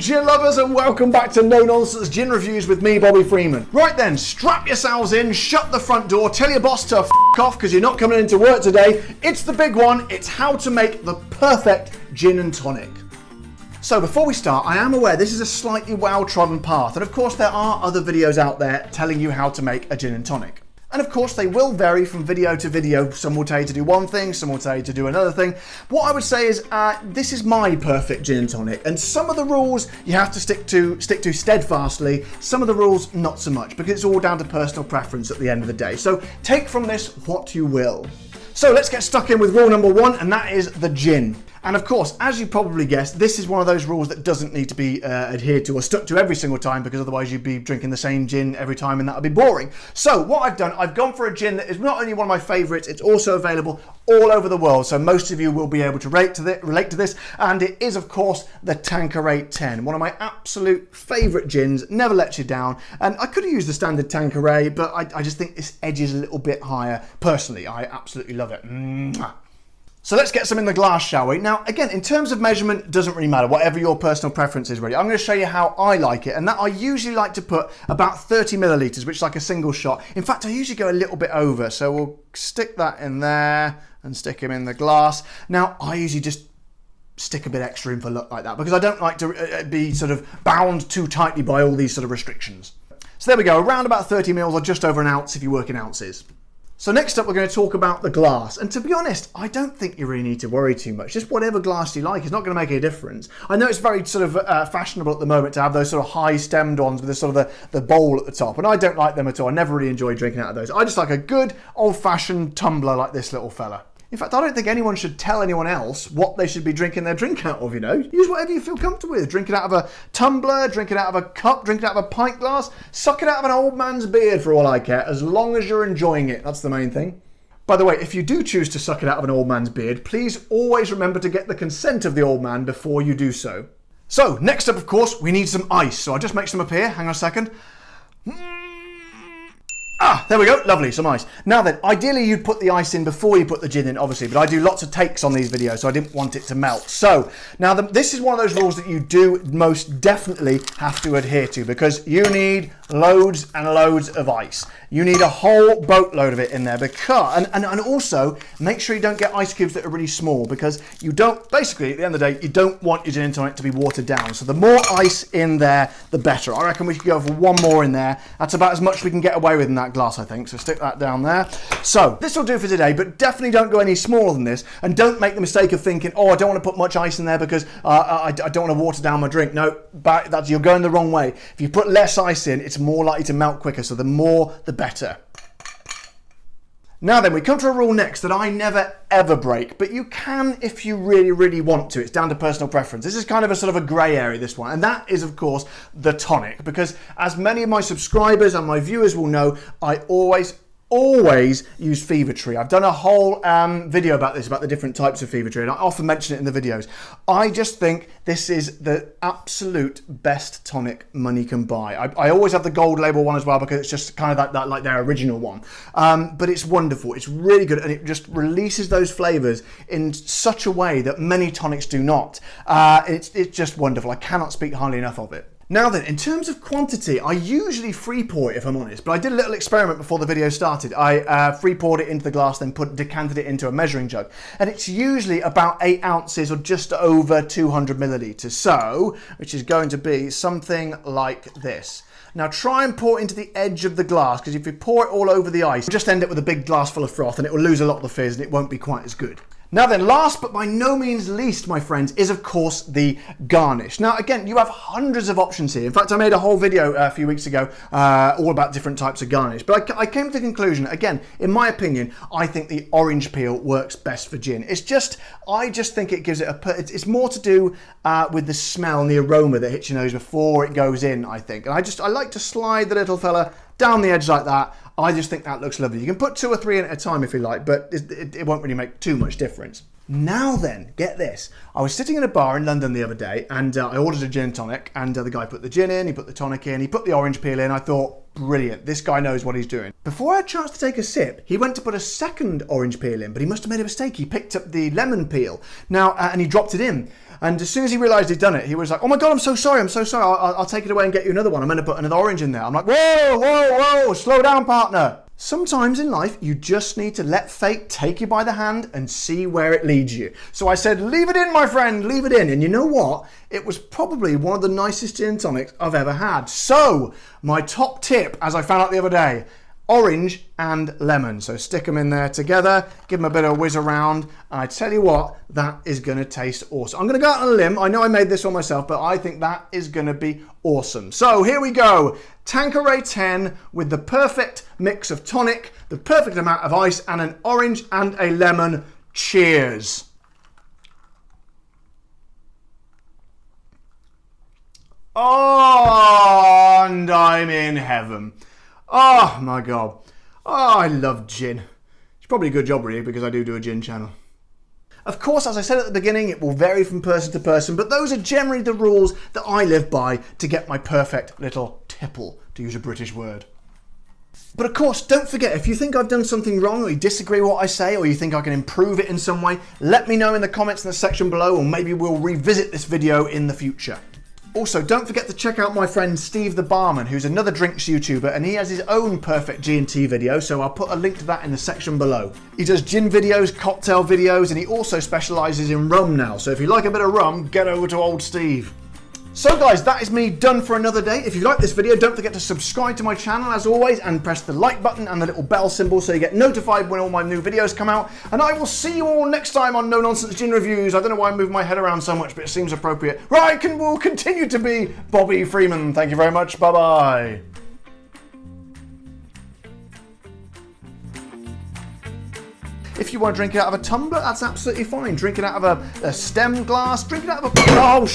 gin lovers, and welcome back to No Nonsense Gin Reviews with me, Bobby Freeman. Right then, strap yourselves in, shut the front door, tell your boss to f*** off because you're not coming into work today. It's the big one. It's how to make the perfect gin and tonic. So before we start, I am aware this is a slightly well-trodden path, and of course there are other videos out there telling you how to make a gin and tonic. And of course they will vary from video to video. Some will tell you to do one thing, some will tell you to do another thing. What I would say is this is my perfect gin and tonic, and some of the rules you have to stick to steadfastly, some of the rules not so much, because it's all down to personal preference at the end of the day. So take from this what you will. So let's get stuck in with rule number one, and that is the gin. And of course, as you probably guessed, this is one of those rules that doesn't need to be adhered to or stuck to every single time, because otherwise you'd be drinking the same gin every time and that would be boring. So what I've done, I've gone for a gin that is not only one of my favourites, it's also available all over the world. So most of you will be able to relate to this, and it is of course the Tanqueray 10, one of my absolute favourite gins, never lets you down. And I could have used the standard Tanqueray, but I just think this edges a little bit higher. Personally, I absolutely love it. Mwah. So let's get some in the glass, shall we? Now, again, in terms of measurement, doesn't really matter, whatever your personal preference is really. I'm going to show you how I like it, and that I usually like to put about 30 millilitres, which is like a single shot. In fact, I usually go a little bit over, so we'll stick that in there and stick him in the glass. Now, I usually just stick a bit extra in for luck like that, because I don't like to be sort of bound too tightly by all these sort of restrictions. So there we go, around about 30 mils, or just over an ounce if you work in ounces. So next up, we're going to talk about the glass. And to be honest, I don't think you really need to worry too much. Just whatever glass you like is not going to make any difference. I know it's very sort of fashionable at the moment to have those sort of high stemmed ones with the sort of the bowl at the top. And I don't like them at all. I never really enjoy drinking out of those. I just like a good old fashioned tumbler like this little fella. In fact, I don't think anyone should tell anyone else what they should be drinking their drink out of, you know. Use whatever you feel comfortable with. Drink it out of a tumbler, drink it out of a cup, drink it out of a pint glass, suck it out of an old man's beard for all I care, as long as you're enjoying it. That's the main thing. By the way, if you do choose to suck it out of an old man's beard, please always remember to get the consent of the old man before you do so. So, next up, of course, we need some ice. So I'll just make some up here. Hang on a second. Ah, there we go, lovely, some ice. Now then, ideally you'd put the ice in before you put the gin in, obviously, but I do lots of takes on these videos, so I didn't want it to melt. So, now this is one of those rules that you do most definitely have to adhere to, because you need loads and loads of ice. You need a whole boatload of it in there, because, and also, make sure you don't get ice cubes that are really small, because you don't, basically, at the end of the day, you don't want your gin and tonic to be watered down. So the more ice in there, the better. I reckon we could go for one more in there. That's about as much we can get away with in that glass, I think. So stick that down there. So this will do for today, but definitely don't go any smaller than this, and don't make the mistake of thinking, oh, I don't want to put much ice in there because I don't want to water down my drink. No, you're going the wrong way. If you put less ice in, it's more likely to melt quicker, so the more the better. Now then, we come to a rule next that I never ever break, but you can if you really, really want to. It's down to personal preference. This is kind of a sort of a grey area, this one, and that is, of course, the tonic, because as many of my subscribers and my viewers will know, I always use Fever Tree. I've done a whole video about this, about the different types of Fever Tree, and I often mention it in the videos. I just think this is the absolute best tonic money can buy. I always have the gold label one as well, because it's just kind of like their original one. But it's wonderful. It's really good, and it just releases those flavours in such a way that many tonics do not. It's just wonderful. I cannot speak highly enough of it. Now then, in terms of quantity, I usually free pour it if I'm honest, but I did a little experiment before the video started. I free poured it into the glass, then decanted it into a measuring jug, and it's usually about 8 ounces or just over 200 millilitres, so, which is going to be something like this. Now try and pour it into the edge of the glass, because if you pour it all over the ice, you'll just end up with a big glass full of froth, and it will lose a lot of the fizz, and it won't be quite as good. Now then, last but by no means least, my friends, is of course the garnish. Now again, you have hundreds of options here. In fact, I made a whole video a few weeks ago all about different types of garnish. But I came to the conclusion, again, in my opinion, I think the orange peel works best for gin. I just think it gives it it's more to do with the smell and the aroma that hits your nose before it goes in, I think. And I like to slide the little fella down the edge like that. I just think that looks lovely. You can put 2 or 3 in at a time if you like, but it won't really make too much difference. Now then, get this. I was sitting in a bar in London the other day and I ordered a gin and tonic, and the guy put the gin in, he put the tonic in, he put the orange peel in. I thought, brilliant, this guy knows what he's doing. Before I had a chance to take a sip, he went to put a second orange peel in, but he must have made a mistake. He picked up the lemon peel now and he dropped it in. And as soon as he realised he'd done it, he was like, oh my God, I'm so sorry. I'll take it away and get you another one. I'm going to put another orange in there. I'm like, whoa, slow down, partner. Sometimes in life, you just need to let fate take you by the hand and see where it leads you. So I said, leave it in, my friend, leave it in. And you know what? It was probably one of the nicest gin and tonics I've ever had. So my top tip, as I found out the other day, orange and lemon. So stick them in there together, give them a bit of a whiz around, and I tell you what, that is going to taste awesome. I'm going to go out on a limb. I know I made this one myself, but I think that is going to be awesome. So here we go. Tanqueray 10 with the perfect mix of tonic, the perfect amount of ice, and an orange and a lemon. Cheers. Oh, and I'm in heaven. Oh my God. Oh, I love gin. It's probably a good job really, because I do a gin channel. Of course, as I said at the beginning, it will vary from person to person, but those are generally the rules that I live by to get my perfect little tipple, to use a British word. But of course, don't forget, if you think I've done something wrong, or you disagree with what I say, or you think I can improve it in some way, let me know in the comments in the section below, or maybe we'll revisit this video in the future. Also, don't forget to check out my friend Steve the Barman, who's another drinks YouTuber, and he has his own perfect G&T video, so I'll put a link to that in the section below. He does gin videos, cocktail videos, and he also specialises in rum now, so if you like a bit of rum, get over to old Steve. So guys, that is me done for another day. If you like this video, don't forget to subscribe to my channel as always, and press the like button and the little bell symbol so you get notified when all my new videos come out. And I will see you all next time on No Nonsense Gin Reviews. I don't know why I move my head around so much, but it seems appropriate. Right, will continue to be Bobby Freeman. Thank you very much. Bye-bye. If you want to drink it out of a tumbler, that's absolutely fine. Drink it out of a stem glass. Drink it out of a... Oh,